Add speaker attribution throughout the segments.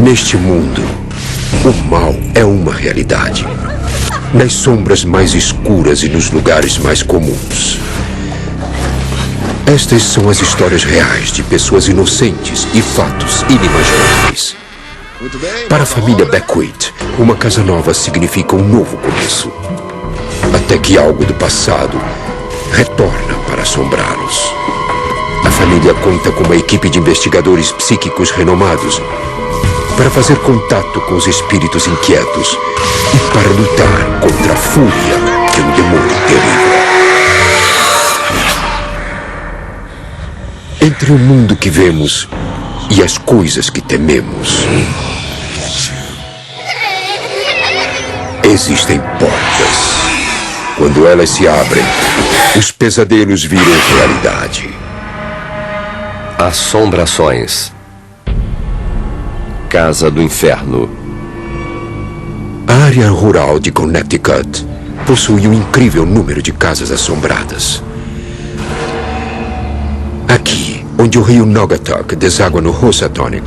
Speaker 1: Neste mundo, o mal é uma realidade. Nas sombras mais escuras e nos lugares mais comuns. Estas são as histórias reais de pessoas inocentes e fatos inimagináveis. Para a família Beckwith, uma casa nova significa um novo começo. Até que algo do passado retorna para assombrá-los. A família conta com uma equipe de investigadores psíquicos renomados para fazer contato com os espíritos inquietos e para lutar contra a fúria de um demônio terrível. Entre o mundo que vemos e as coisas que tememos, existem portas. Quando elas se abrem, os pesadelos viram realidade.
Speaker 2: Assombrações. Casa do Inferno.
Speaker 1: A área rural de Connecticut possui um incrível número de casas assombradas. Aqui, onde o rio Naugatuck deságua no Housatonic,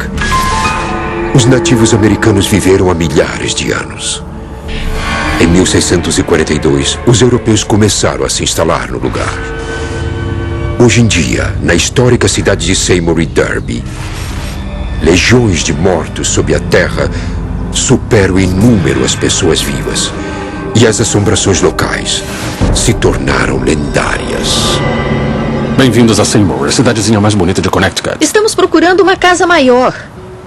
Speaker 1: os nativos americanos viveram há milhares de anos. Em 1642, os europeus começaram a se instalar no lugar. Hoje em dia, na histórica cidade de Seymour e Derby, legiões de mortos sob a terra superam em número as pessoas vivas. E as assombrações locais se tornaram lendárias.
Speaker 3: Bem-vindos a Seymour, a cidadezinha mais bonita de Connecticut.
Speaker 4: Estamos procurando uma casa maior.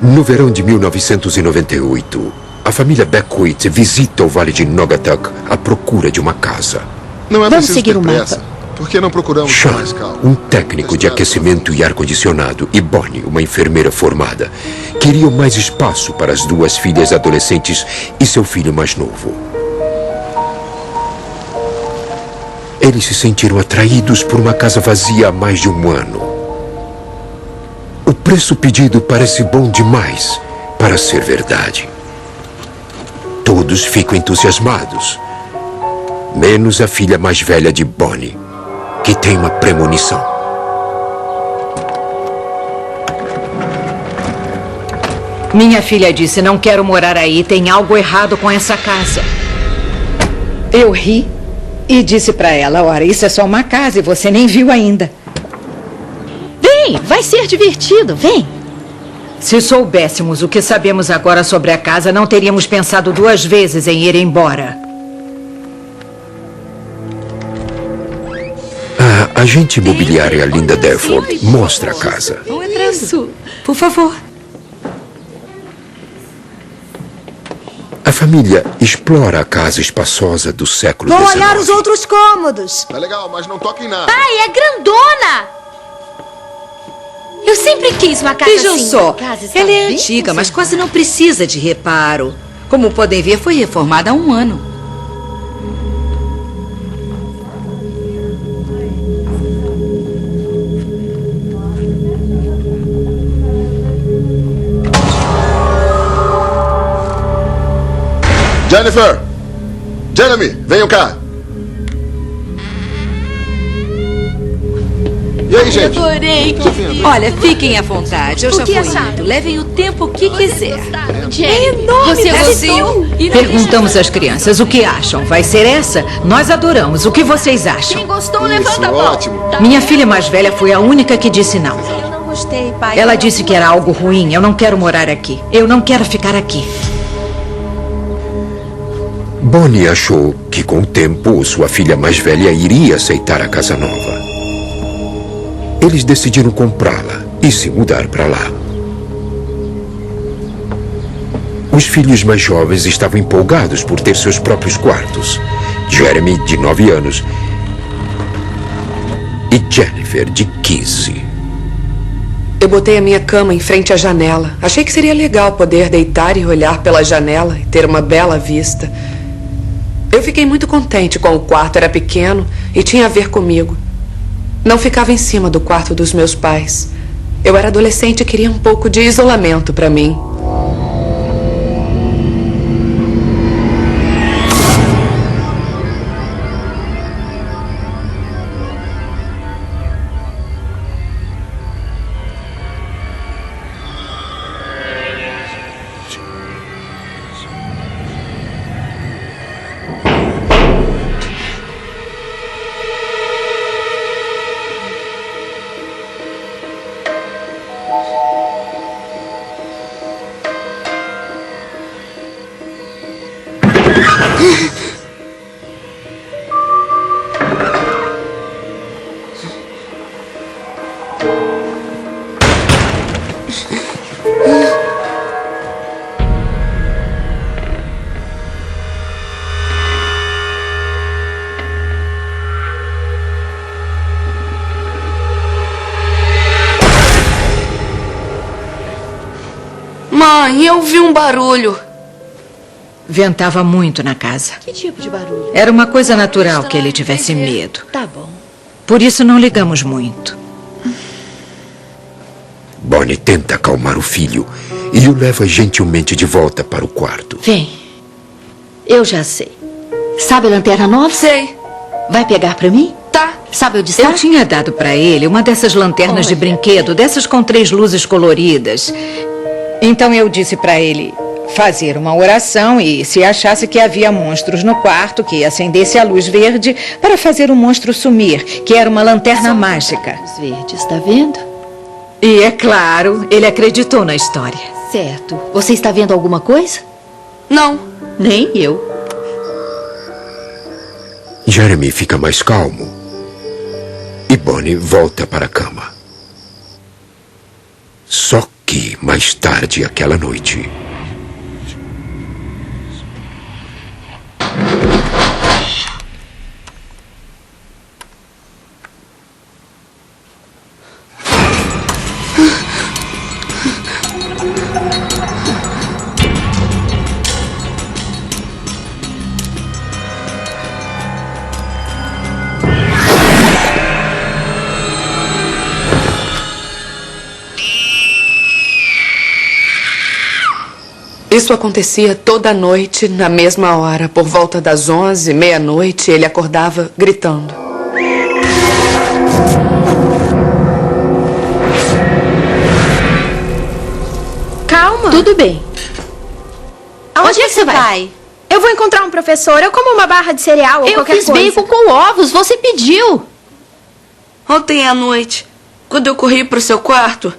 Speaker 1: No verão de 1998, a família Beckwith visita o Vale de Naugatuck à procura de uma casa.
Speaker 5: Não é
Speaker 4: Vamos
Speaker 5: preciso
Speaker 4: seguir
Speaker 5: ter
Speaker 4: o
Speaker 5: pressa.
Speaker 4: mapa.
Speaker 5: Por que não procuramos com
Speaker 1: Sean,
Speaker 5: mais calma?
Speaker 1: um técnico de aquecimento e ar-condicionado, e Bonnie, uma enfermeira formada, queriam mais espaço para as duas filhas adolescentes e seu filho mais novo. Eles se sentiram atraídos por uma casa vazia há mais de um ano. O preço pedido parece bom demais para ser verdade. Todos ficam entusiasmados, menos a filha mais velha de Bonnie, que tem uma premonição.
Speaker 6: Minha filha disse, não quero morar aí, tem algo errado com essa casa. Eu ri e disse pra ela, ora, isso é só uma casa e você nem viu ainda.
Speaker 4: Vem, vai ser divertido, vem.
Speaker 6: Se soubéssemos o que sabemos agora sobre a casa, não teríamos pensado duas vezes em ir embora.
Speaker 1: A agente imobiliária Linda Delford mostra a casa.
Speaker 4: Isso, por favor.
Speaker 1: A família explora a casa espaçosa do século XIX.
Speaker 7: Vou olhar os outros cômodos.
Speaker 5: Tá legal, mas não toque em nada.
Speaker 7: Pai, é grandona! Eu sempre quis uma casa
Speaker 8: Vejam
Speaker 7: assim.
Speaker 8: só,
Speaker 7: A casa está
Speaker 8: ela é
Speaker 7: bem
Speaker 8: antiga, mas
Speaker 7: conservada.
Speaker 8: quase não precisa de reparo. Como podem ver, foi reformada há um ano.
Speaker 5: Jennifer! Jeremy, venham cá! E aí, gente?
Speaker 7: Adorei.
Speaker 8: Olha, fiquem à vontade, eu
Speaker 7: O
Speaker 8: já
Speaker 7: que
Speaker 8: vou
Speaker 7: acharam?
Speaker 8: indo. Levem o tempo que quiser.
Speaker 7: É enorme,
Speaker 8: Você
Speaker 7: gostou?
Speaker 8: gostou? E não
Speaker 6: Perguntamos às crianças o que acham. Vai ser essa? Nós adoramos. O que vocês acham?
Speaker 7: Quem gostou,
Speaker 5: Isso,
Speaker 7: levanta a mão.
Speaker 5: ótimo.
Speaker 6: Minha filha mais velha foi a única que disse não.
Speaker 7: Eu não gostei, pai.
Speaker 6: Ela disse que era algo ruim. Eu não quero morar aqui. Eu não quero ficar aqui.
Speaker 1: Bonnie achou que com o tempo sua filha mais velha iria aceitar a casa nova. Eles decidiram comprá-la e se mudar para lá. Os filhos mais jovens estavam empolgados por ter seus próprios quartos. Jeremy, de 9 anos, e Jennifer, de 15.
Speaker 9: Eu botei a minha cama em frente à janela. Achei que seria legal poder deitar e olhar pela janela e ter uma bela vista. Eu fiquei muito contente com o quarto. Era pequeno e tinha a ver comigo. Não ficava em cima do quarto dos meus pais. Eu era adolescente e queria um pouco de isolamento para mim. Mãe, eu vi um barulho.
Speaker 6: Ventava muito na casa.
Speaker 4: Que tipo de barulho?
Speaker 6: Era uma coisa natural que ele tivesse medo.
Speaker 4: Tá bom.
Speaker 6: Por isso não ligamos muito.
Speaker 1: Bonnie tenta acalmar o filho e o leva gentilmente de volta para o quarto.
Speaker 4: Vem. Eu já sei. Sabe a lanterna nova?
Speaker 9: Sei.
Speaker 4: Vai pegar pra mim?
Speaker 9: Tá.
Speaker 4: Sabe onde está?
Speaker 6: Eu tinha dado para ele uma dessas lanternas de brinquedo, dessas com 3 luzes coloridas. Então eu disse para ele fazer uma oração e, se achasse que havia monstros no quarto, que acendesse a luz verde para fazer o monstro sumir, que era uma lanterna mágica.
Speaker 4: Os verdes, tá vendo?
Speaker 6: E, é claro, ele acreditou na história.
Speaker 4: Certo. Você está vendo alguma coisa?
Speaker 9: Não.
Speaker 4: Nem eu.
Speaker 1: Jeremy fica mais calmo e Bonnie volta para a cama. Só que, mais tarde aquela noite,
Speaker 9: Isso acontecia toda noite, na mesma hora. Por volta das 11, meia-noite, ele acordava gritando.
Speaker 7: Calma.
Speaker 4: Tudo bem.
Speaker 7: Aonde é que você vai? Eu vou encontrar um professor. Eu como uma barra de cereal ou
Speaker 4: Eu
Speaker 7: qualquer
Speaker 4: fiz
Speaker 7: coisa.
Speaker 4: bacon com ovos. Você pediu.
Speaker 9: Ontem à noite, quando eu corri para o seu quarto...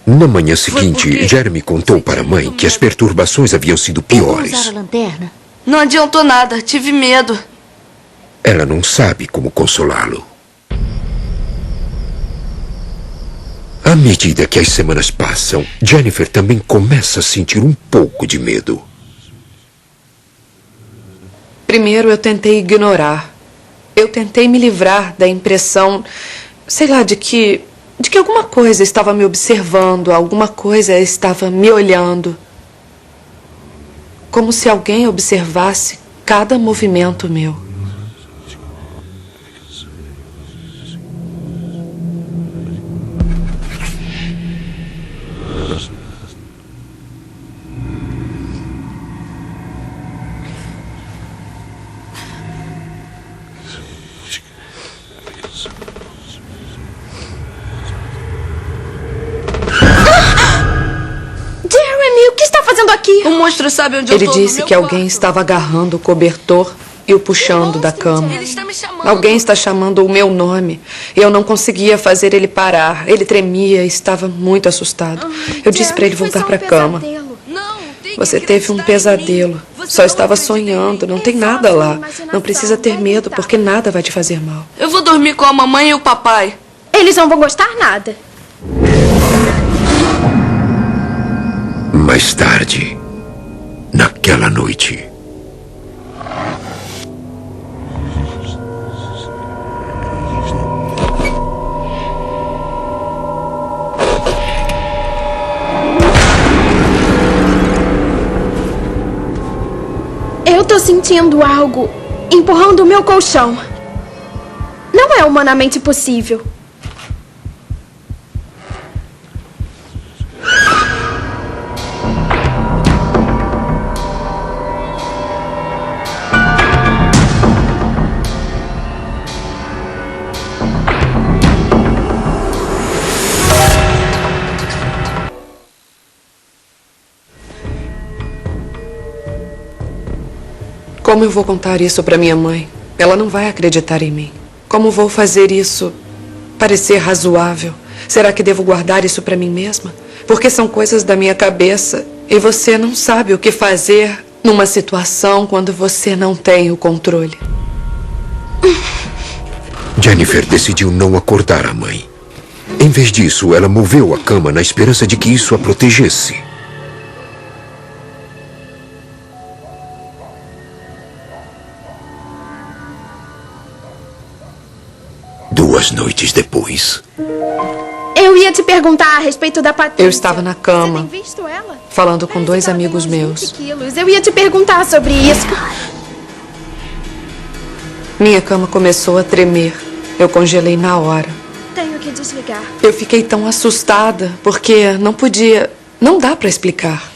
Speaker 1: na manhã seguinte, Jeremy contou para a mãe que as perturbações haviam sido
Speaker 4: Tentou
Speaker 1: piores.
Speaker 4: usar a lanterna?
Speaker 9: Não adiantou nada, tive medo.
Speaker 1: Ela não sabe como consolá-lo. À medida que as semanas passam, Jennifer também começa a sentir um pouco de medo.
Speaker 9: Primeiro eu tentei ignorar. Eu tentei me livrar da impressão, sei lá, de que alguma coisa estava me observando, alguma coisa estava me olhando. Como se alguém observasse cada movimento meu.
Speaker 7: Jeremy, o que está fazendo aqui?
Speaker 9: O monstro sabe onde eu tô. Ele disse que alguém estava agarrando o cobertor e o puxando da cama.
Speaker 7: Ele está me chamando.
Speaker 9: Alguém está chamando o meu nome. Eu não conseguia fazer ele parar. Ele tremia e estava muito assustado. Eu disse para ele voltar para a cama. Você teve um pesadelo. Só estava sonhando. Não tem nada lá. Não precisa ter medo, porque nada vai te fazer mal. Eu vou dormir com a mamãe e o papai.
Speaker 7: Eles não vão gostar nada.
Speaker 1: Mais tarde, naquela noite,
Speaker 7: Eu tô sentindo algo empurrando o meu colchão. Não é humanamente possível.
Speaker 9: Como eu vou contar isso para minha mãe? Ela não vai acreditar em mim. Como vou fazer isso parecer razoável? Será que devo guardar isso para mim mesma? Porque são coisas da minha cabeça e você não sabe o que fazer numa situação quando você não tem o controle.
Speaker 1: Jennifer decidiu não acordar a mãe. Em vez disso, ela moveu a cama na esperança de que isso a protegesse. Duas noites depois,
Speaker 7: Eu ia te perguntar a respeito da Patrícia.
Speaker 9: Eu estava na cama,
Speaker 7: Você tem visto ela?
Speaker 9: falando com
Speaker 7: Parece
Speaker 9: dois
Speaker 7: que ela
Speaker 9: amigos
Speaker 7: tem uns
Speaker 9: meus.
Speaker 7: 20 quilos. Eu ia te perguntar sobre isso.
Speaker 9: Minha cama começou a tremer. Eu congelei na hora.
Speaker 7: Tenho que desligar.
Speaker 9: Eu fiquei tão assustada, porque não podia... Não dá pra explicar.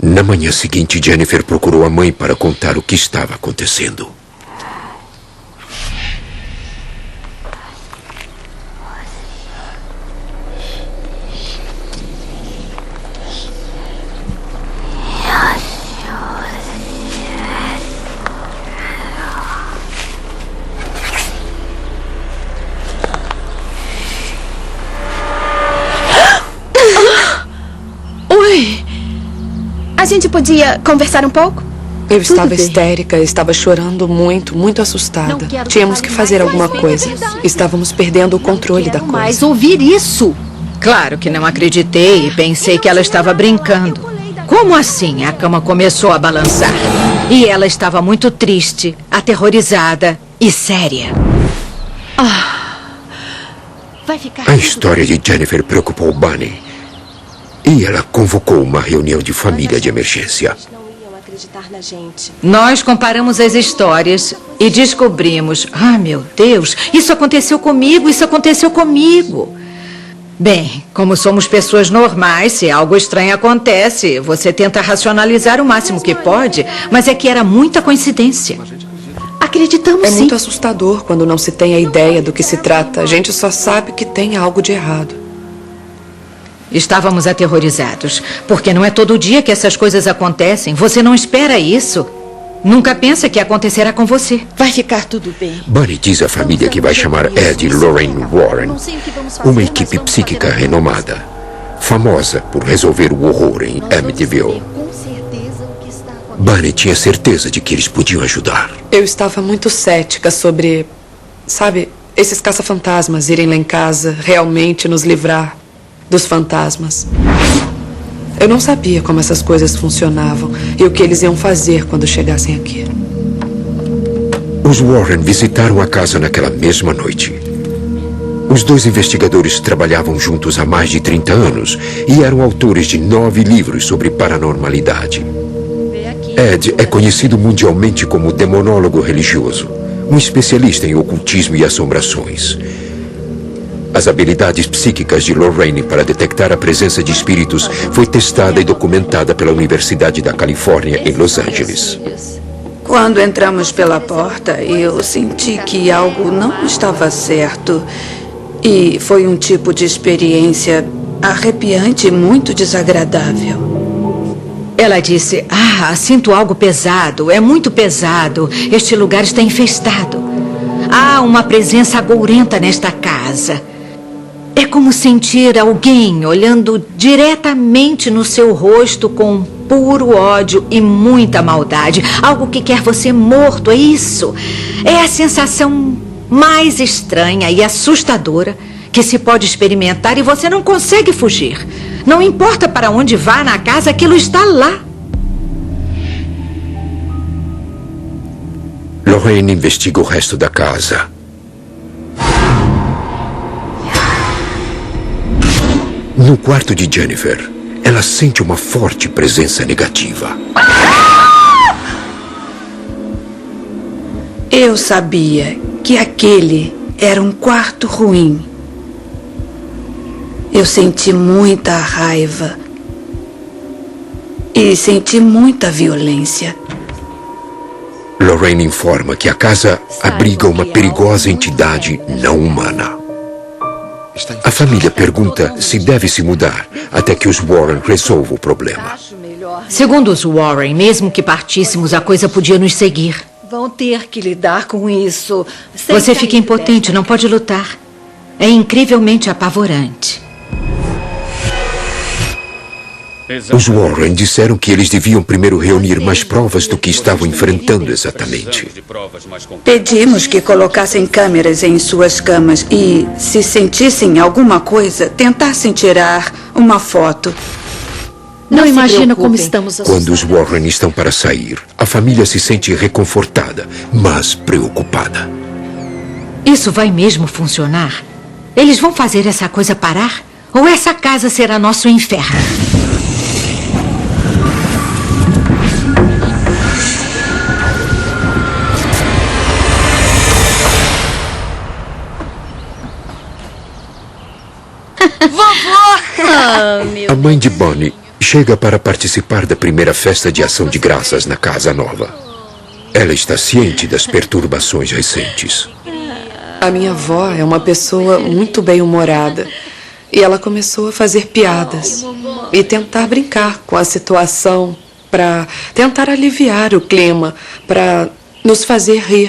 Speaker 1: na manhã seguinte, Jennifer procurou a mãe para contar o que estava acontecendo.
Speaker 7: Oi! A gente podia conversar um pouco?
Speaker 9: Eu estava
Speaker 7: bem.
Speaker 9: histérica, estava chorando muito, muito assustada.
Speaker 4: Não quero
Speaker 9: Tínhamos
Speaker 4: que
Speaker 9: que
Speaker 4: fale
Speaker 9: fazer
Speaker 4: mais
Speaker 9: alguma
Speaker 4: a
Speaker 9: coisa.
Speaker 4: respeito.
Speaker 9: Estávamos perdendo o controle da
Speaker 4: Quero
Speaker 9: coisa.
Speaker 4: mais ouvir isso.
Speaker 6: Claro que não acreditei e pensei que ela estava brincando. Como assim? A cama começou a balançar. E ela estava muito triste, aterrorizada e séria.
Speaker 4: Vai ficar
Speaker 1: A
Speaker 4: tudo
Speaker 1: história de Jennifer preocupou Bunny. E ela convocou uma reunião de família de emergência.
Speaker 7: Não iam acreditar na gente.
Speaker 6: Nós comparamos as histórias e descobrimos... Ah, meu Deus, isso aconteceu comigo, isso aconteceu comigo. Bem, como somos pessoas normais, se algo estranho acontece, você tenta racionalizar o máximo que pode, mas é que era muita coincidência. Acreditamos
Speaker 9: É
Speaker 6: sim.
Speaker 9: muito assustador quando não se tem a ideia do que se trata. A gente só sabe que tem algo de errado.
Speaker 6: Estávamos aterrorizados, porque não é todo dia que essas coisas acontecem. Você não espera isso. Nunca pensa que acontecerá com você.
Speaker 4: Vai ficar tudo bem.
Speaker 1: Bunny diz à família que vai chamar Ed e Lorraine Warren, uma equipe psíquica renomada, famosa por resolver o horror em Amityville.
Speaker 4: Com certeza o que está acontecendo.
Speaker 1: Bunny tinha certeza de que eles podiam ajudar.
Speaker 9: Eu estava muito cética sobre, sabe, esses caça-fantasmas irem lá em casa realmente nos livrar dos fantasmas. Eu não sabia como essas coisas funcionavam e o que eles iam fazer quando chegassem aqui.
Speaker 1: Os Warren visitaram a casa naquela mesma noite. Os dois investigadores trabalhavam juntos há mais de 30 anos e eram autores de 9 livros sobre paranormalidade. Ed é conhecido mundialmente como demonólogo religioso, um especialista em ocultismo e assombrações. As habilidades psíquicas de Lorraine para detectar a presença de espíritos foi testada e documentada pela Universidade da Califórnia em Los Angeles.
Speaker 8: Quando entramos pela porta, eu senti que algo não estava certo. E foi um tipo de experiência arrepiante e muito desagradável.
Speaker 6: Ela disse, sinto algo pesado, é muito pesado. Este lugar está infestado. Há uma presença agourenta nesta casa. É como sentir alguém olhando diretamente no seu rosto com puro ódio e muita maldade. Algo que quer você morto, é isso. É a sensação mais estranha e assustadora que se pode experimentar e você não consegue fugir. Não importa para onde vá na casa, aquilo está lá.
Speaker 1: Lorraine investiga o resto da casa. No quarto de Jennifer, ela sente uma forte presença negativa.
Speaker 8: Eu sabia que aquele era um quarto ruim. Eu senti muita raiva e senti muita violência.
Speaker 1: Lorraine informa que a casa abriga uma perigosa entidade não humana. A família pergunta se deve se mudar até que os Warren resolvam o problema.
Speaker 6: Segundo os Warren, mesmo que partíssemos, a coisa podia nos seguir.
Speaker 4: Vão ter que lidar com isso. sem
Speaker 6: Você
Speaker 4: sair
Speaker 6: fica impotente, não pode lutar. É incrivelmente apavorante.
Speaker 1: Os Warren disseram que eles deviam primeiro reunir mais provas do que estavam enfrentando exatamente.
Speaker 8: Pedimos que colocassem câmeras em suas camas e, se sentissem alguma coisa, tentassem tirar uma foto.
Speaker 4: Não
Speaker 7: se
Speaker 4: imagina como
Speaker 7: preocupem.
Speaker 4: estamos
Speaker 1: Quando
Speaker 4: assustados.
Speaker 1: os Warren estão para sair, a família se sente reconfortada, mas preocupada.
Speaker 6: Isso vai mesmo funcionar? Eles vão fazer essa coisa parar? Ou essa casa será nosso inferno?
Speaker 1: A mãe de Bonnie chega para participar da primeira festa de ação de graças na casa nova. Ela está ciente das perturbações recentes.
Speaker 9: A minha avó é uma pessoa muito bem-humorada. E ela começou a fazer piadas e tentar brincar com a situação para tentar aliviar o clima, para nos fazer rir.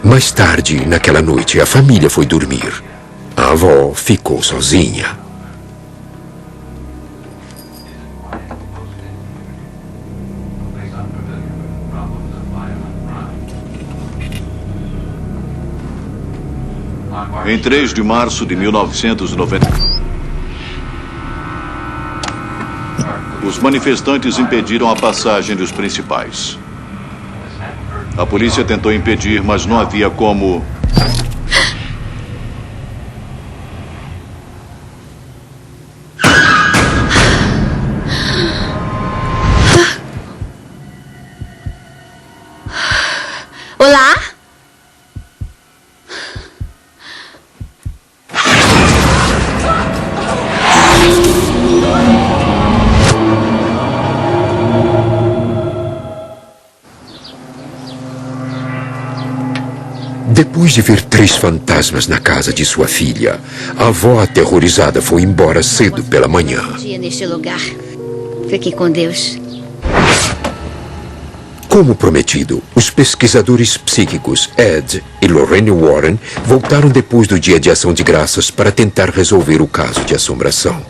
Speaker 1: Mais tarde, naquela noite, a família foi dormir. A avó ficou sozinha.
Speaker 10: Em 3 de março de 1990, os manifestantes impediram a passagem dos principais. A polícia tentou impedir, mas não havia como.
Speaker 7: Olá?
Speaker 1: Depois de ver 3 fantasmas na casa de sua filha, a avó aterrorizada foi embora cedo pela manhã.
Speaker 4: Dia neste lugar. Fique com Deus.
Speaker 1: Como prometido, os pesquisadores psíquicos Ed e Lorraine Warren voltaram depois do dia de ação de graças para tentar resolver o caso de assombração.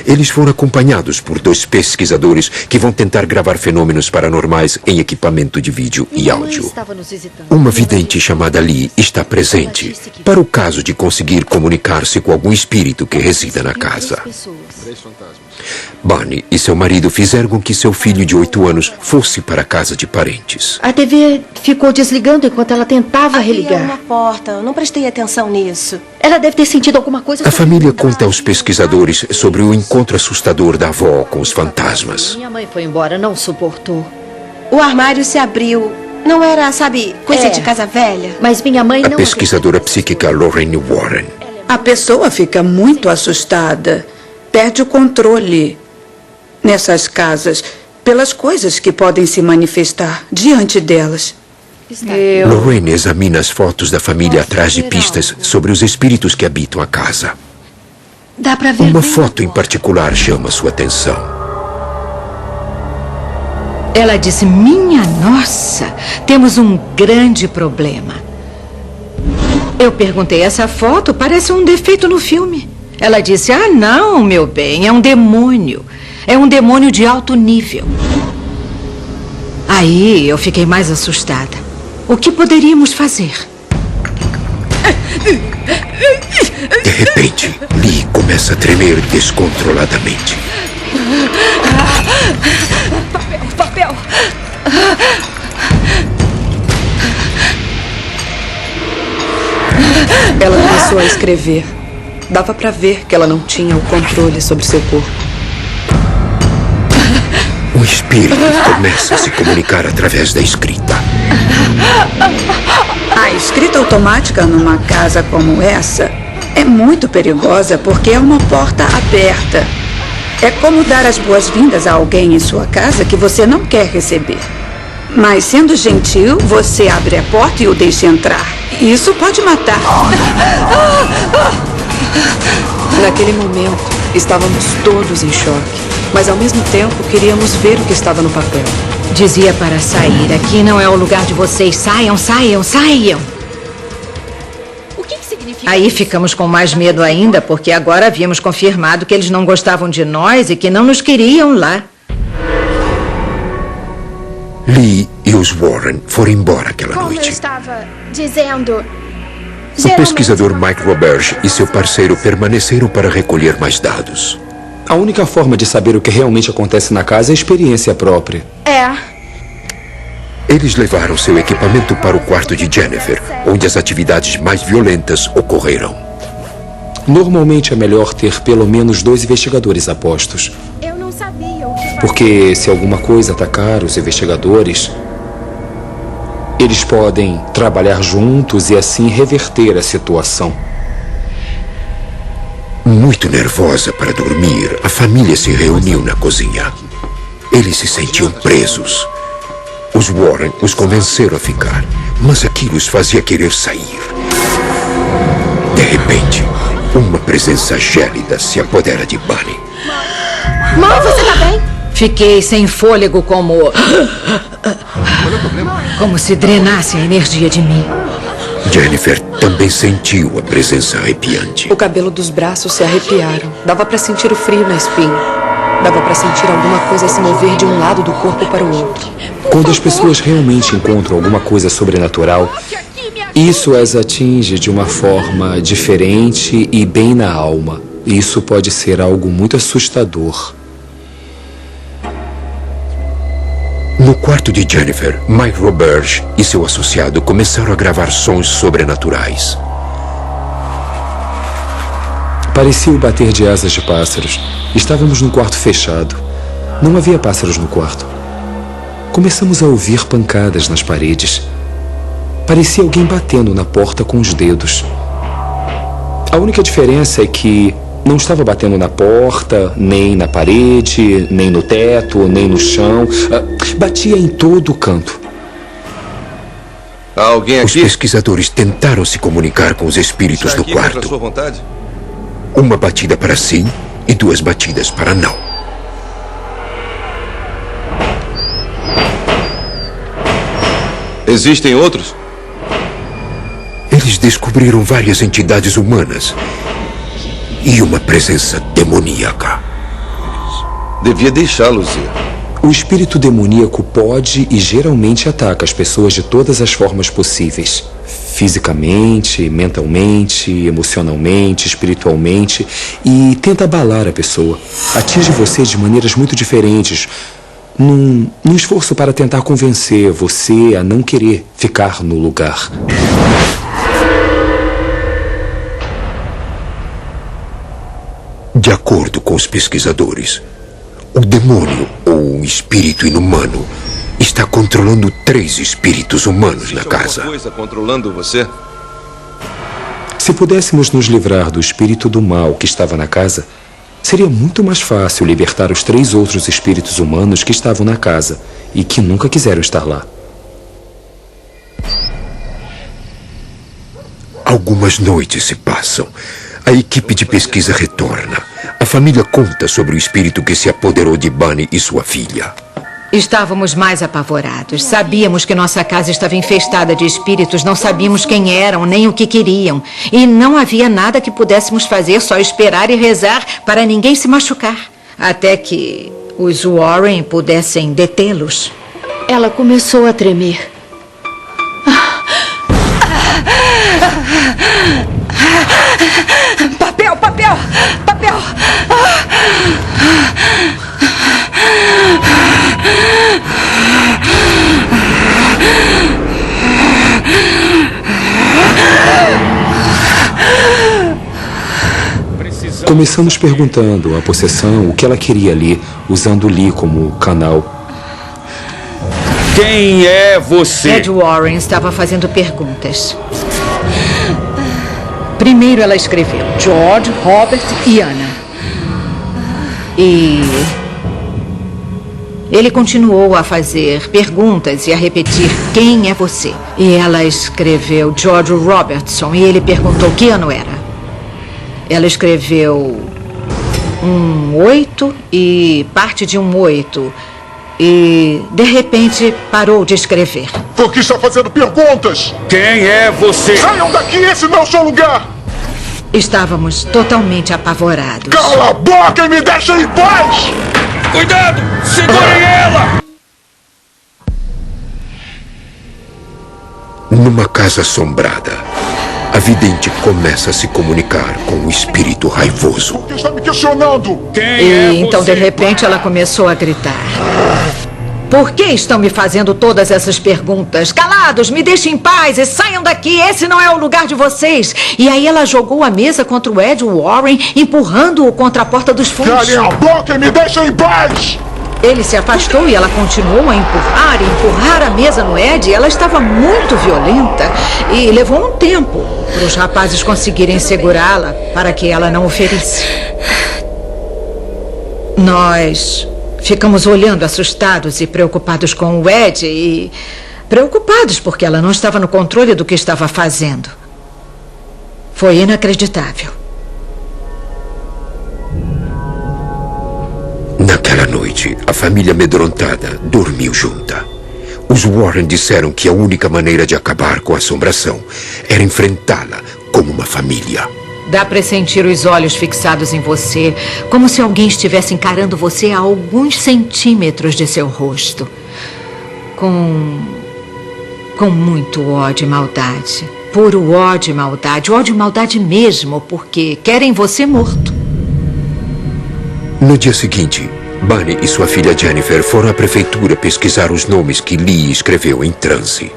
Speaker 1: Eles foram acompanhados por 2 pesquisadores que vão tentar gravar fenômenos paranormais em equipamento de vídeo e áudio. Uma vidente chamada Lee está presente para o caso de conseguir comunicar-se com algum espírito que resida na casa. Bonnie e seu marido fizeram com que seu filho de 8 anos fosse para a casa de parentes.
Speaker 4: A TV ficou desligando enquanto ela tentava religar.
Speaker 11: Uma porta, eu não prestei atenção nisso.
Speaker 4: Ela deve ter sentido alguma coisa.
Speaker 1: A família conta aos pesquisadores sobre o encontro assustador da avó com os fantasmas.
Speaker 4: Minha mãe foi embora, não suportou.
Speaker 11: O armário se abriu. Não era, sabe, coisa de casa velha?
Speaker 4: Mas minha mãe
Speaker 1: A
Speaker 4: não...
Speaker 1: pesquisadora psíquica Lorraine Warren.
Speaker 8: A pessoa fica muito assustada, perde o controle nessas casas pelas coisas que podem se manifestar diante delas.
Speaker 1: Lorraine examina as fotos da família atrás de pistas sobre os espíritos que habitam a casa.
Speaker 4: Dá pra ver
Speaker 1: Uma
Speaker 4: bem
Speaker 1: foto em particular chama sua atenção.
Speaker 6: Ela disse, minha nossa, temos um grande problema. Eu perguntei, essa foto parece um defeito no filme. Ela disse, ah não, meu bem, é um demônio. É um demônio de alto nível. Aí eu fiquei mais assustada. O que poderíamos fazer?
Speaker 1: De repente, Lee começa a tremer descontroladamente.
Speaker 4: papel.
Speaker 9: Ela começou a escrever. Dava pra ver que ela não tinha o controle sobre seu corpo.
Speaker 1: O espírito começa a se comunicar através da escrita.
Speaker 8: A escrita automática numa casa como essa é muito perigosa porque é uma porta aberta. É como dar as boas-vindas a alguém em sua casa que você não quer receber. Mas, sendo gentil, você abre a porta e o deixa entrar. Isso pode matar.
Speaker 9: Naquele momento, estávamos todos em choque. Mas, ao mesmo tempo, queríamos ver o que estava no papel.
Speaker 6: Dizia para sair. Aqui não é o lugar de vocês. Saiam, saiam, saiam.
Speaker 4: O que significa
Speaker 6: Aí
Speaker 4: isso?
Speaker 6: ficamos com mais medo ainda, porque agora havíamos confirmado que eles não gostavam de nós e que não nos queriam lá.
Speaker 1: Lee e os Warren foram embora aquela
Speaker 7: Como eu
Speaker 1: noite.
Speaker 7: estava dizendo...
Speaker 1: O pesquisador Mike Roberge e seu parceiro permaneceram para recolher mais dados.
Speaker 12: A única forma de saber o que realmente acontece na casa é a experiência própria.
Speaker 1: Eles levaram seu equipamento para o quarto de Jennifer, onde as atividades mais violentas ocorreram.
Speaker 12: Normalmente é melhor ter pelo menos 2 investigadores a postos.
Speaker 7: Eu não sabia o que fazer.
Speaker 12: Porque se alguma coisa atacar os investigadores, eles podem trabalhar juntos e assim reverter a situação.
Speaker 1: Muito nervosa para dormir, a família se reuniu na cozinha. Eles se sentiam presos. Os Warren os convenceram a ficar, mas aquilo os fazia querer sair. De repente, uma presença gélida se apodera de Bunny.
Speaker 7: Mãe, você tá bem?
Speaker 6: Fiquei sem fôlego como se drenasse a energia de mim.
Speaker 1: Jennifer também sentiu a presença arrepiante.
Speaker 9: O cabelo dos braços se arrepiaram. Dava para sentir o frio na espinha. Dava para sentir alguma coisa se mover de um lado do corpo para o outro.
Speaker 12: Quando as pessoas realmente encontram alguma coisa sobrenatural, isso as atinge de uma forma diferente e bem na alma. Isso pode ser algo muito assustador.
Speaker 1: No quarto de Jennifer, Mike Roberge e seu associado começaram a gravar sons sobrenaturais.
Speaker 12: Parecia o bater de asas de pássaros. Estávamos num quarto fechado. Não havia pássaros no quarto. Começamos a ouvir pancadas nas paredes. Parecia alguém batendo na porta com os dedos. A única diferença é que não estava batendo na porta, nem na parede, nem no teto, nem no chão. Batia em todo o canto.
Speaker 2: Há alguém aqui?
Speaker 1: Os pesquisadores tentaram se comunicar com os espíritos
Speaker 2: Está
Speaker 1: do
Speaker 2: aqui contra a
Speaker 1: quarto.
Speaker 2: sua vontade?
Speaker 1: Uma batida para sim e 2 batidas para não.
Speaker 2: Existem outros?
Speaker 1: Eles descobriram várias entidades humanas e uma presença demoníaca.
Speaker 2: Devia deixá-los ir.
Speaker 12: O espírito demoníaco pode e geralmente ataca as pessoas de todas as formas possíveis. Fisicamente, mentalmente, emocionalmente, espiritualmente, e tenta abalar a pessoa. Atinge você de maneiras muito diferentes, num esforço para tentar convencer você a não querer ficar no lugar.
Speaker 1: De acordo com os pesquisadores, o demônio ou um espírito inumano está controlando 3 espíritos humanos na casa.
Speaker 2: Alguma coisa controlando você?
Speaker 12: Se pudéssemos nos livrar do espírito do mal que estava na casa, seria muito mais fácil libertar os 3 outros espíritos humanos que estavam na casa e que nunca quiseram estar lá.
Speaker 1: Algumas noites se passam. A equipe de pesquisa retorna. A família conta sobre o espírito que se apoderou de Bunny e sua filha.
Speaker 6: Estávamos mais apavorados. Sabíamos que nossa casa estava infestada de espíritos, não sabíamos quem eram, nem o que queriam. E não havia nada que pudéssemos fazer, só esperar e rezar para ninguém se machucar. Até que os Warren pudessem detê-los.
Speaker 4: Ela começou a tremer.
Speaker 8: Papel, papel, papel.
Speaker 12: Começamos perguntando à possessão o que ela queria ali, usando Lee como canal.
Speaker 3: Quem é você?
Speaker 6: Ed Warren estava fazendo perguntas. Primeiro ela escreveu George, Robert e Anna. E ele continuou a fazer perguntas e a repetir quem é você. E ela escreveu George Robertson e ele perguntou que ano era. Ela escreveu um 8 e parte de um 8. e, de repente, parou de escrever.
Speaker 5: Por que está fazendo perguntas?
Speaker 3: Quem é você?
Speaker 5: Saiam daqui, esse não é o seu lugar!
Speaker 6: Estávamos totalmente apavorados.
Speaker 5: Cala a boca e me deixa em paz!
Speaker 3: Cuidado! Segurem ela!
Speaker 1: Numa casa assombrada, a vidente começa a se comunicar com um espírito raivoso.
Speaker 5: Por que está me questionando?
Speaker 6: E então, de repente, ela começou a gritar. Por que estão me fazendo todas essas perguntas? Calados, me deixem em paz e saiam daqui. Esse não é o lugar de vocês. E aí ela jogou a mesa contra o Ed Warren, empurrando-o contra a porta dos fundos.
Speaker 5: Calem a boca e me deixem em paz!
Speaker 6: Ele se afastou e ela continuou a empurrar a mesa no Ed. Ela estava muito violenta e levou um tempo para os rapazes conseguirem segurá-la para que ela não o ferisse. Nós ficamos olhando assustados e preocupados com o Ed e preocupados porque ela não estava no controle do que estava fazendo. Foi inacreditável.
Speaker 1: Naquela noite, a família amedrontada dormiu junta. Os Warren disseram que a única maneira de acabar com a assombração era enfrentá-la como uma família.
Speaker 6: Dá para sentir os olhos fixados em você, como se alguém estivesse encarando você a alguns centímetros de seu rosto. Com muito ódio e maldade. Puro ódio e maldade mesmo, porque querem você morto.
Speaker 1: No dia seguinte, Bunny e sua filha Jennifer foram à prefeitura pesquisar os nomes que Lee escreveu em transe.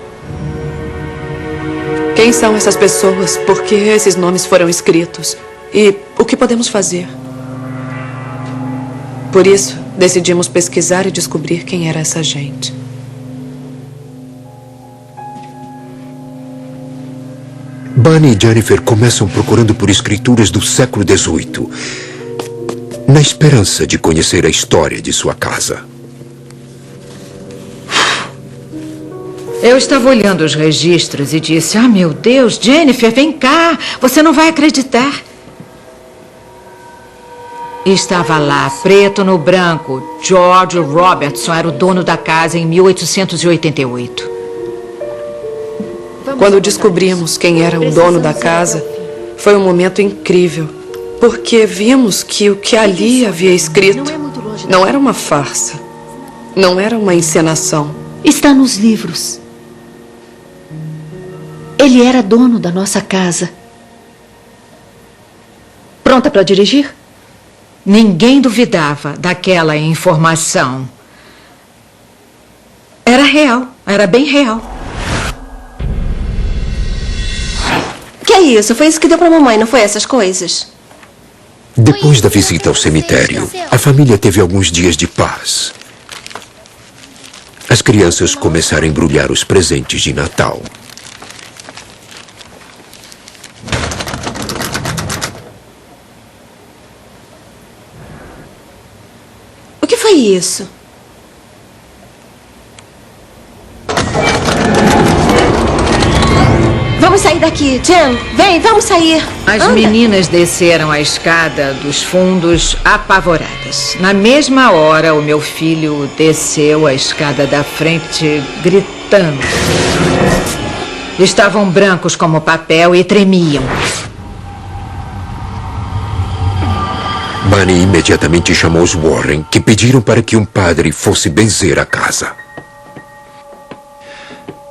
Speaker 9: Quem são essas pessoas? Por que esses nomes foram escritos? E o que podemos fazer? Por isso, decidimos pesquisar e descobrir quem era essa gente.
Speaker 1: Bunny e Jennifer começam procurando por escrituras do século XVIII, na esperança de conhecer a história de sua casa.
Speaker 6: Eu estava olhando os registros e disse: "Ah, meu Deus, Jennifer, vem cá, você não vai acreditar." E estava lá, preto no branco, George Robertson era o dono da casa em 1888.
Speaker 9: Quando descobrimos quem era o dono da casa, foi um momento incrível. Porque vimos que o que ali havia escrito não era uma farsa, não era uma encenação.
Speaker 4: Está nos livros. Ele era dono da nossa casa. Pronta para dirigir?
Speaker 6: Ninguém duvidava daquela informação. Era real, era bem real.
Speaker 11: Que é isso? Foi isso que deu pra mamãe, não foi essas coisas?
Speaker 1: Depois da visita ao cemitério, a família teve alguns dias de paz. As crianças começaram a embrulhar os presentes de Natal.
Speaker 11: O que foi isso? Vamos sair daqui, Jen. Vem, vamos sair.
Speaker 6: As
Speaker 11: Anda.
Speaker 6: meninas desceram a escada dos fundos apavoradas. Na mesma hora, o meu filho desceu a escada da frente gritando. Estavam brancos como papel e tremiam.
Speaker 1: Bunny imediatamente chamou os Warren, que pediram para que um padre fosse benzer a casa.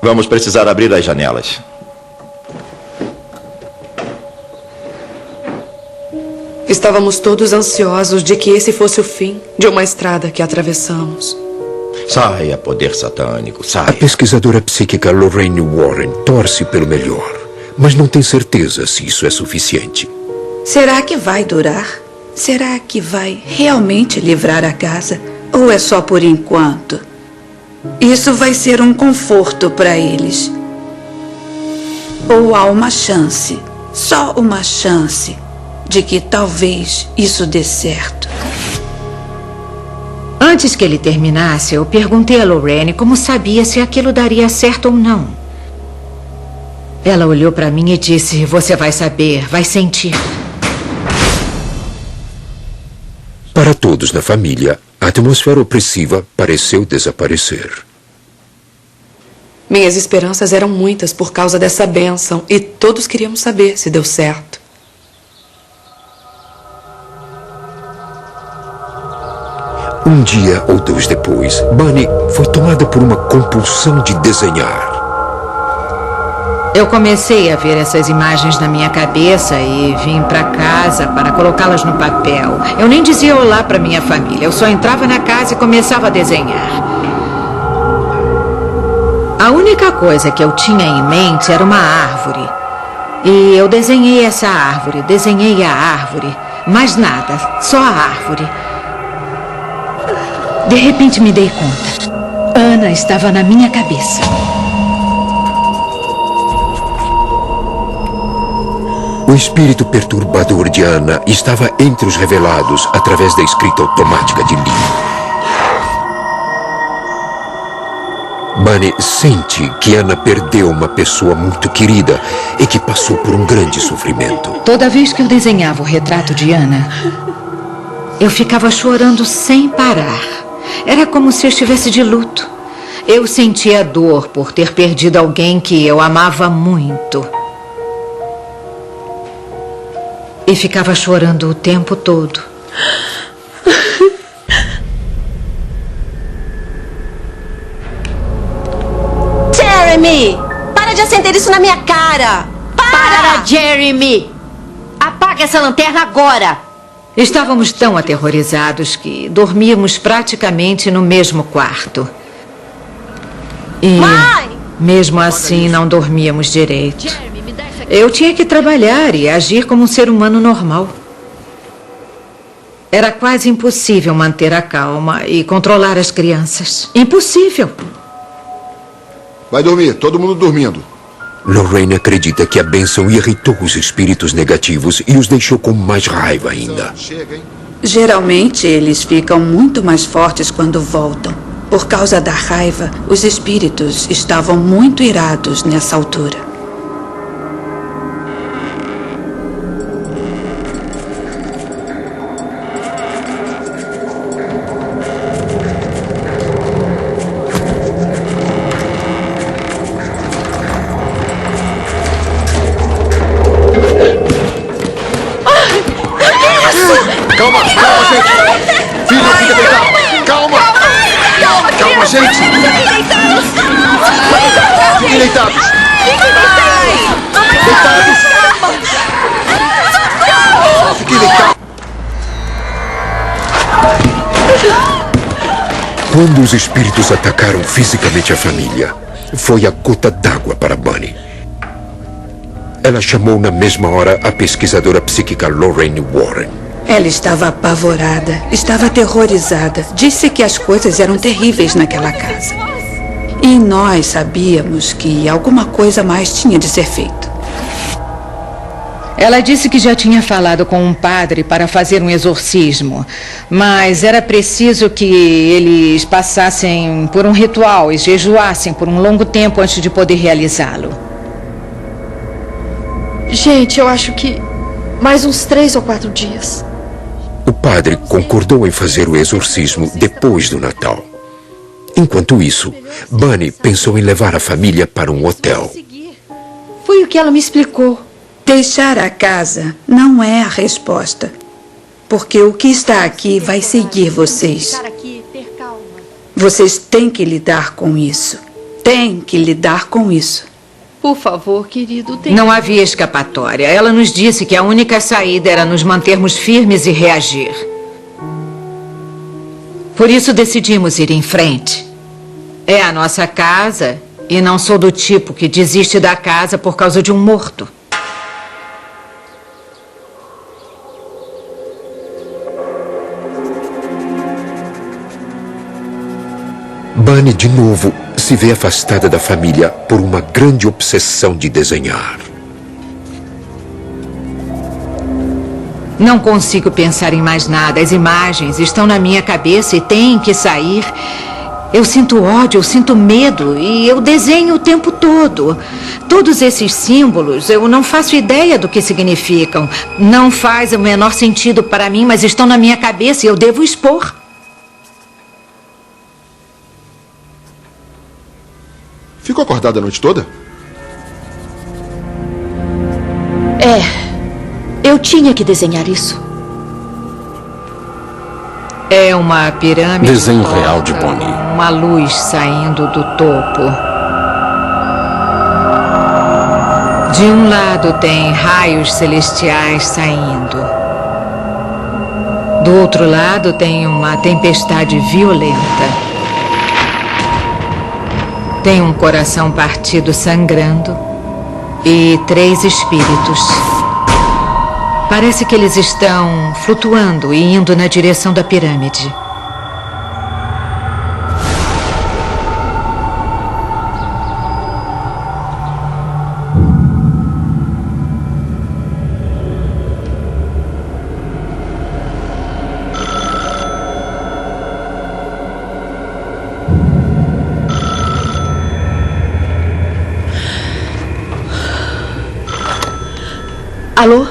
Speaker 13: Vamos precisar abrir as janelas.
Speaker 9: Estávamos todos ansiosos de que esse fosse o fim de uma estrada que atravessamos.
Speaker 13: Saia, poder satânico,
Speaker 1: A
Speaker 13: saia.
Speaker 1: pesquisadora psíquica Lorraine Warren torce pelo melhor, mas não tem certeza se isso é suficiente.
Speaker 8: Será que vai durar? Será que vai realmente livrar a casa? Ou é só por enquanto? Isso vai ser um conforto para eles. Ou há uma chance, só uma chance, de que talvez isso dê certo.
Speaker 6: Antes que ele terminasse, eu perguntei a Lorraine como sabia se aquilo daria certo ou não. Ela olhou para mim e disse: "Você vai saber, vai sentir."
Speaker 1: Para Para todos na família, a atmosfera opressiva pareceu desaparecer.
Speaker 9: Minhas esperanças eram muitas por causa dessa bênção e todos queríamos saber se deu certo.
Speaker 1: Um dia ou dois depois, Bunny foi tomada por uma compulsão de desenhar.
Speaker 6: Eu comecei a ver essas imagens na minha cabeça e vim para casa para colocá-las no papel. Eu nem dizia olá para minha família. Eu só entrava na casa e começava a desenhar. A única coisa que eu tinha em mente era uma árvore. E eu desenhei essa árvore, desenhei a árvore. Mais nada, só a árvore. De repente me dei conta. Ana estava na minha cabeça.
Speaker 1: O espírito perturbador de Ana estava entre os revelados através da escrita automática de Lee. Bunny sente que Ana perdeu uma pessoa muito querida e que passou por um grande sofrimento.
Speaker 6: Toda vez que eu desenhava o retrato de Ana, eu ficava chorando sem parar. Era como se eu estivesse de luto. Eu sentia dor por ter perdido alguém que eu amava muito. E ficava chorando o tempo todo.
Speaker 11: Jeremy! Para de acender isso na minha cara!
Speaker 4: Para, Jeremy! Apaga essa lanterna agora!
Speaker 6: Estávamos tão aterrorizados que dormíamos praticamente no mesmo quarto. E, mesmo assim, não dormíamos direito. Eu tinha que trabalhar e agir como um ser humano normal. Era quase impossível manter a calma e controlar as crianças. Impossível.
Speaker 5: Vai dormir, todo mundo dormindo.
Speaker 1: Lorraine acredita que a bênção irritou os espíritos negativos e os deixou com mais raiva ainda.
Speaker 8: Geralmente, eles ficam muito mais fortes quando voltam. Por causa da raiva, os espíritos estavam muito irados nessa altura.
Speaker 5: Calma, gente! Filha, fica deitado! Calma! Calma, gente! Fiquem deitados! Deitados! Fiquem deitados!
Speaker 1: Quando os espíritos atacaram fisicamente a família, foi a gota d'água para Bunny. Ela chamou na mesma hora a pesquisadora psíquica Lorraine Warren.
Speaker 8: Ela estava apavorada, estava aterrorizada. Disse que as coisas eram terríveis naquela casa. E nós sabíamos que alguma coisa mais tinha de ser feito.
Speaker 6: Ela disse que já tinha falado com um padre para fazer um exorcismo, mas era preciso que eles passassem por um ritual e jejuassem por um longo tempo antes de poder realizá-lo.
Speaker 7: Gente, eu acho que mais uns 3 ou 4 dias.
Speaker 1: O padre concordou em fazer o exorcismo depois do Natal. Enquanto isso, Bunny pensou em levar a família para um hotel.
Speaker 4: Foi o que ela me explicou.
Speaker 8: Deixar a casa não é a resposta. Porque o que está aqui vai seguir vocês. Vocês têm que lidar com isso. Têm que lidar com isso.
Speaker 4: Por favor, querido,
Speaker 6: Não havia escapatória. Ela nos disse que a única saída era nos mantermos firmes e reagir. Por isso decidimos ir em frente. É a nossa casa e não sou do tipo que desiste da casa por causa de um morto.
Speaker 1: Bunny, de novo, se vê afastada da família por uma grande obsessão de desenhar.
Speaker 6: Não consigo pensar em mais nada. As imagens estão na minha cabeça e têm que sair. Eu sinto ódio, eu sinto medo e eu desenho o tempo todo. Todos esses símbolos, eu não faço ideia do que significam. Não faz o menor sentido para mim, mas estão na minha cabeça e eu devo expor.
Speaker 5: Ficou acordada a noite toda?
Speaker 4: Eu tinha que desenhar isso.
Speaker 6: É uma pirâmide.
Speaker 3: Desenho real de Bonnie.
Speaker 6: Uma luz saindo do topo. De um lado tem raios celestiais saindo. Do outro lado tem uma tempestade violenta. Tem um coração partido sangrando e 3 espíritos. Parece que eles estão flutuando e indo na direção da pirâmide.
Speaker 4: Alô?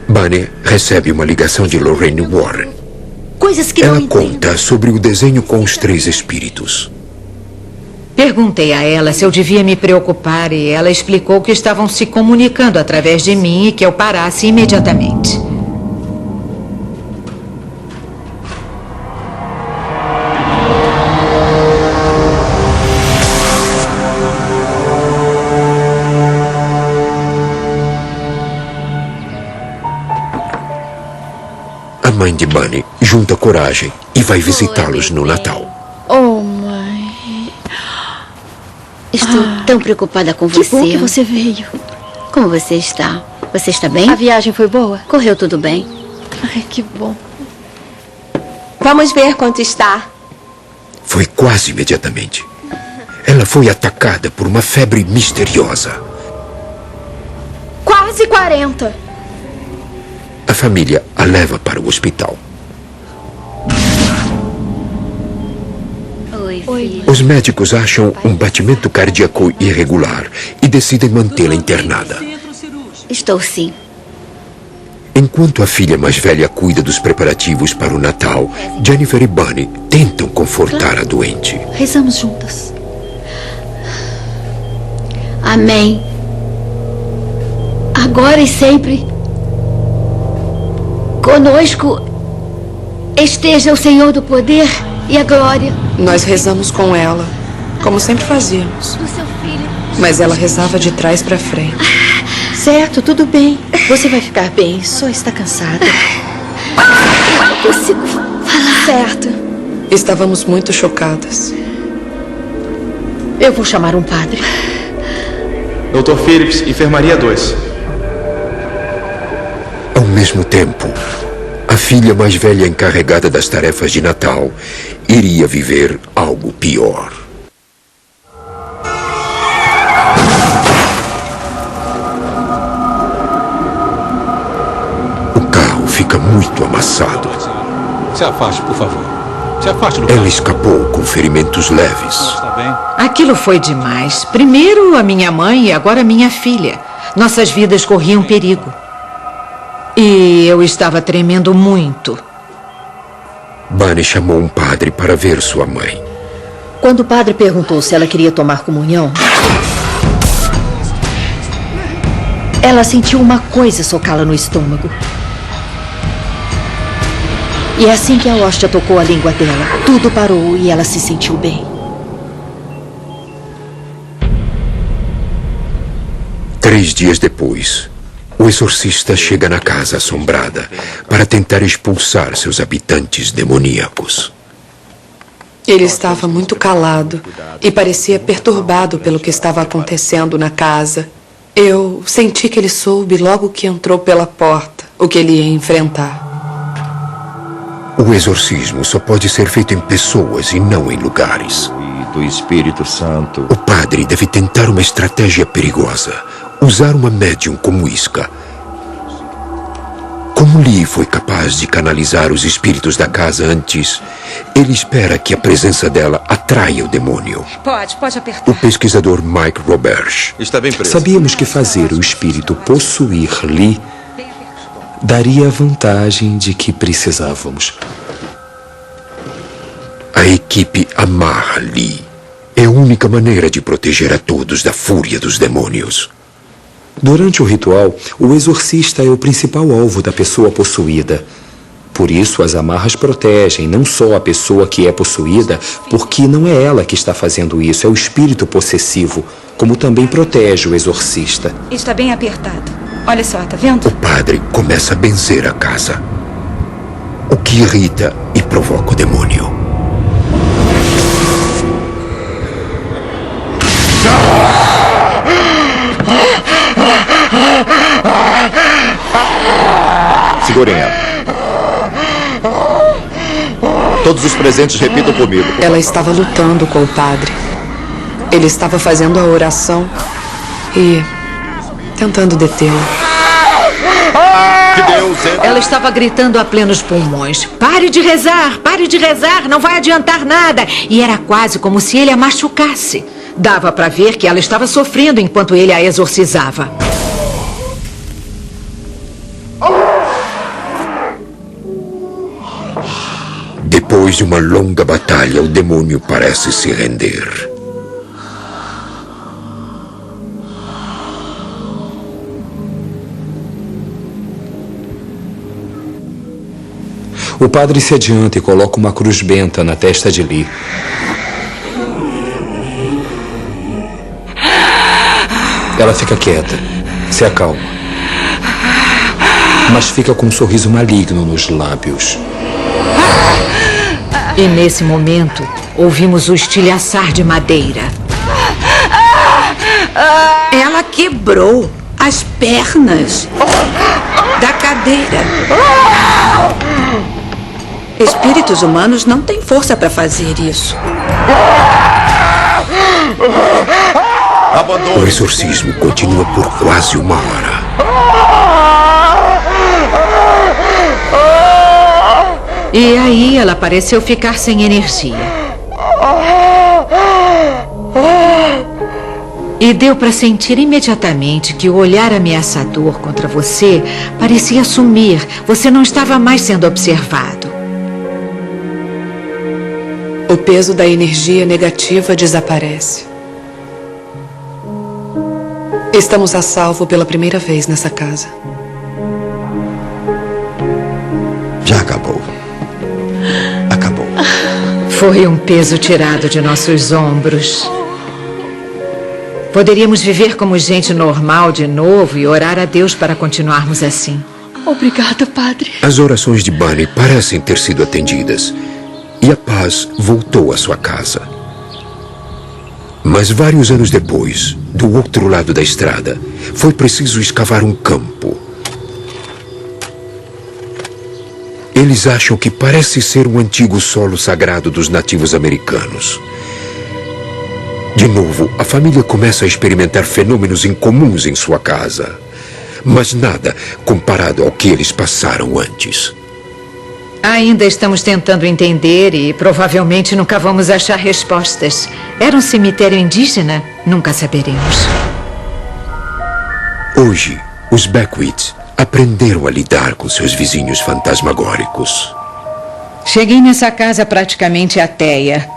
Speaker 1: Bunny recebe uma ligação de Lorraine Warren.
Speaker 4: Coisas que não
Speaker 1: Ela
Speaker 4: entendo.
Speaker 1: conta sobre o desenho com os 3 espíritos.
Speaker 6: Perguntei a ela se eu devia me preocupar e ela explicou que estavam se comunicando através de mim e que eu parasse imediatamente.
Speaker 1: A mãe de Bunny junta coragem e vai visitá-los no Natal.
Speaker 11: Oh, mãe. Estou tão preocupada com
Speaker 4: Que
Speaker 11: você.
Speaker 4: bom que você veio.
Speaker 11: Como você está? Você está bem?
Speaker 4: A viagem foi boa?
Speaker 11: Correu tudo bem?
Speaker 4: Ai, que bom.
Speaker 7: Vamos ver quanto está.
Speaker 1: Foi quase imediatamente. Ela foi atacada por uma febre misteriosa.
Speaker 7: Quase 40.
Speaker 1: A família a leva para o hospital.
Speaker 11: Oi, filha.
Speaker 1: Os médicos acham um batimento cardíaco irregular e decidem mantê-la internada.
Speaker 11: Estou sim.
Speaker 1: Enquanto a filha mais velha cuida dos preparativos para o Natal, Jennifer e Bunny tentam confortar a doente.
Speaker 4: Rezamos juntas.
Speaker 11: Amém. Agora e sempre. Conosco esteja o Senhor do poder e a glória.
Speaker 9: Nós rezamos com ela, como sempre fazíamos.
Speaker 11: Do seu filho.
Speaker 9: Mas ela rezava de trás para frente.
Speaker 4: Certo, tudo bem. Você vai ficar bem, só está cansada.
Speaker 11: Eu não consigo falar.
Speaker 7: Certo.
Speaker 9: Estávamos muito chocadas.
Speaker 4: Eu vou chamar um padre.
Speaker 14: Dr. Phillips, enfermaria 2.
Speaker 1: Ao mesmo tempo, a filha mais velha encarregada das tarefas de Natal iria viver algo pior. O carro fica muito amassado.
Speaker 3: Se afaste, por favor. Se afaste do
Speaker 1: Ela
Speaker 3: carro.
Speaker 1: escapou com ferimentos leves.
Speaker 3: Está bem?
Speaker 6: Aquilo foi demais. Primeiro a minha mãe e agora a minha filha. Nossas vidas corriam perigo. E eu estava tremendo muito.
Speaker 1: Bunny chamou um padre para ver sua mãe.
Speaker 4: Quando o padre perguntou se ela queria tomar comunhão, ela sentiu uma coisa socá-la no estômago. E assim que a hóstia tocou a língua dela, tudo parou e ela se sentiu bem.
Speaker 1: 3 dias depois, o exorcista chega na casa assombrada para tentar expulsar seus habitantes demoníacos.
Speaker 9: Ele estava muito calado e parecia perturbado pelo que estava acontecendo na casa. Eu senti que ele soube logo que entrou pela porta o que ele ia enfrentar.
Speaker 1: O exorcismo só pode ser feito em pessoas e não em lugares.
Speaker 13: E do Espírito Santo.
Speaker 1: O padre deve tentar uma estratégia perigosa. Usar uma médium como isca. Como Lee foi capaz de canalizar os espíritos da casa antes, ele espera que a presença dela atraia o demônio.
Speaker 6: Pode apertar.
Speaker 1: O pesquisador Mike Roberge.
Speaker 2: Está bem preso.
Speaker 12: Sabíamos que fazer o espírito possuir Lee daria a vantagem de que precisávamos.
Speaker 1: A equipe amarra Lee. É a única maneira de proteger a todos da fúria dos demônios.
Speaker 12: Durante o ritual, o exorcista é o principal alvo da pessoa possuída. Por isso, as amarras protegem não só a pessoa que é possuída, porque não é ela que está fazendo isso, é o espírito possessivo, como também protege o exorcista.
Speaker 11: Está bem apertado. Olha só, tá vendo?
Speaker 1: O padre começa a benzer a casa, o que irrita e provoca o demônio.
Speaker 13: Segurem ela. Todos os presentes repitam comigo.
Speaker 9: Ela estava lutando com o padre. Ele estava fazendo a oração e tentando detê-la.
Speaker 10: Que Deus é...
Speaker 6: Ela estava gritando a plenos pulmões. Pare de rezar, não vai adiantar nada. E era quase como se ele a machucasse. Dava para ver que ela estava sofrendo enquanto ele a exorcizava.
Speaker 1: Depois de uma longa batalha, o demônio parece se render.
Speaker 12: O padre se adianta e coloca uma cruz benta na testa de Lee. Ela fica quieta, se acalma, mas fica com um sorriso maligno nos lábios.
Speaker 6: E nesse momento, ouvimos o estilhaçar de madeira.
Speaker 8: Ela quebrou as pernas da cadeira. Espíritos humanos não têm força para fazer isso.
Speaker 1: O exorcismo continua por quase uma hora.
Speaker 6: E aí ela pareceu ficar sem energia. E deu para sentir imediatamente que o olhar ameaçador contra você parecia sumir. Você não estava mais sendo observado.
Speaker 9: O peso da energia negativa desaparece. Estamos a salvo pela primeira vez nessa casa.
Speaker 1: Já acabou. Acabou.
Speaker 6: Foi um peso tirado de nossos ombros. Poderíamos viver como gente normal de novo e orar a Deus para continuarmos assim.
Speaker 11: Obrigada, padre.
Speaker 1: As orações de Bunny parecem ter sido atendidas e a paz voltou à sua casa. Mas vários anos depois, do outro lado da estrada, foi preciso escavar um campo. Eles acham que parece ser um antigo solo sagrado dos nativos americanos. De novo, a família começa a experimentar fenômenos incomuns em sua casa. Mas nada comparado ao que eles passaram antes.
Speaker 6: Ainda estamos tentando entender e provavelmente nunca vamos achar respostas. Era um cemitério indígena? Nunca saberemos.
Speaker 1: Hoje, os Beckwith aprenderam a lidar com seus vizinhos fantasmagóricos.
Speaker 6: Cheguei nessa casa praticamente ateia.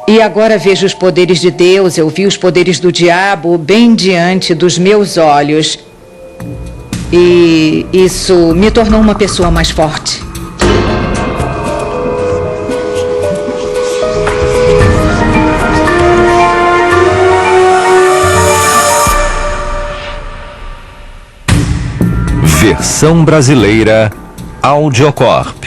Speaker 6: E agora vejo os poderes de Deus, eu vi os poderes do diabo bem diante dos meus olhos. E isso me tornou uma pessoa mais forte.
Speaker 13: Versão brasileira Audiocorp.